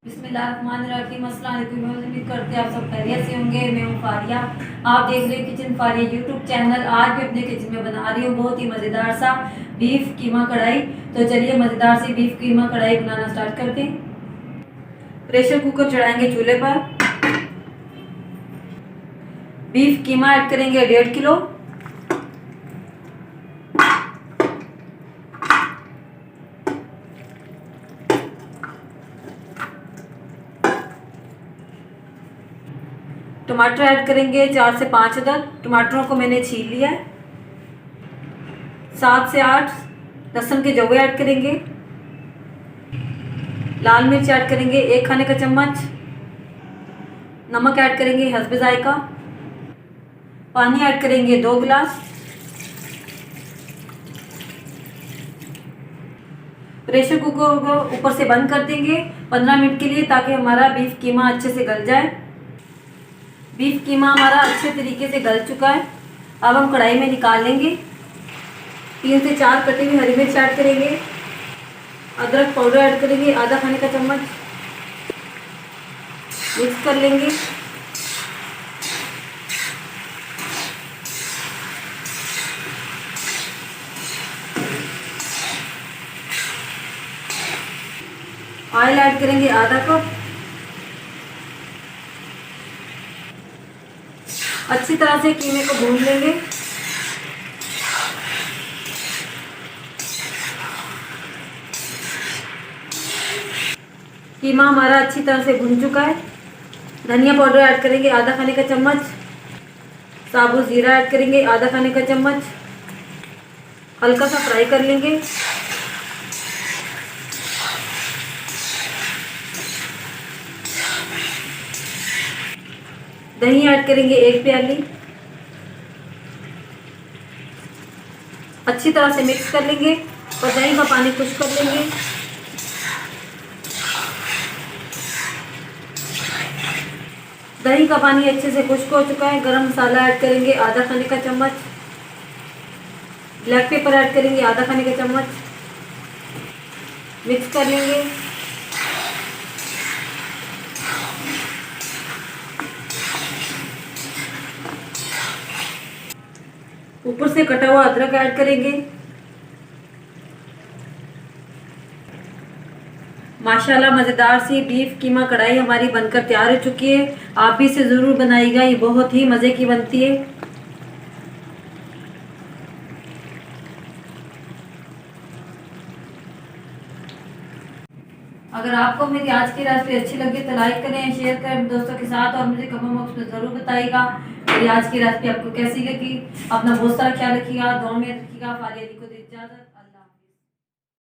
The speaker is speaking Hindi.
बिस्मिल्लाहिर्रहमानिर्रहीम। अस्सलाम वालेकुम। उम्मीद करते हैं आप सब खैरियत से होंगे। मैं हूँ फारिया, आप देख रहे हैं किचन फारिया यूट्यूब चैनल। आज मैं अपने किचन में बना रही हूँ बहुत ही मज़ेदार सा बीफ कीमा कढ़ाई। तो चलिए मज़ेदार सी बीफ कीमा कढ़ाई बनाना स्टार्ट करते हैं। प्रेशर कुकर चढ़ाएंगे चूल्हे पर। बीफ कीमा ऐड करेंगे 1.5 किलो। टमाटर ऐड करेंगे 4 से 5 अदद। टमाटरों को मैंने छील लिया है। 7 से 8 लहसुन के जवे ऐड करेंगे। लाल मिर्च ऐड करेंगे 1 खाने का चम्मच। नमक ऐड करेंगे हस्बे जायका। पानी ऐड करेंगे 2 गिलास। प्रेशर कुकर को ऊपर से बंद कर देंगे 15 मिनट के लिए, ताकि हमारा बीफ कीमा अच्छे से गल जाए। बीफ कीमा हमारा अच्छे तरीके से गल चुका है। अब हम कढ़ाई में निकाल लेंगे। 3 से 4 कटी हुई हरी मिर्च ऐड करेंगे। अदरक पाउडर ऐड करेंगे आधा खाने का चम्मच। मिक्स कर लेंगे। ऑयल ऐड करेंगे आधा कप। अच्छी तरह से कीमे को भून लेंगे। कीमा हमारा अच्छी तरह से भुन चुका है। धनिया पाउडर ऐड करेंगे आधा खाने का चम्मच। साबुत जीरा ऐड करेंगे आधा खाने का चम्मच। हल्का सा फ्राई कर लेंगे। दही ऐड करेंगे 1 प्याली। अच्छी तरह से मिक्स कर लेंगे और दही का पानी खुश कर लेंगे। दही का पानी अच्छे से खुश्क हो चुका है। गरम मसाला ऐड करेंगे आधा खाने का चम्मच। ब्लैक पेपर ऐड करेंगे आधा खाने का चम्मच। मिक्स कर लेंगे। ऊपर से कटा हुआ अदरक ऐड करेंगे। माशाल्लाह मज़ेदार सी बीफ कीमा कढ़ाई हमारी बनकर तैयार हो चुकी है। आप भी इसे ज़रूर बनाइएगा, ये बहुत ही मज़े की बनती है। अगर आपको मेरी आज की रेसिपी अच्छी लगी तो लाइक करें, शेयर करें दोस्तों के साथ और मुझे कमेंट बॉक्स में ज़रूर बताइएगा मेरी आज की रेसिपी आपको कैसी लगी। अपना बहुत सारा ख्याल रखिएगा, दुआ में रखिएगा। फारिया दी को दे इजाज़त।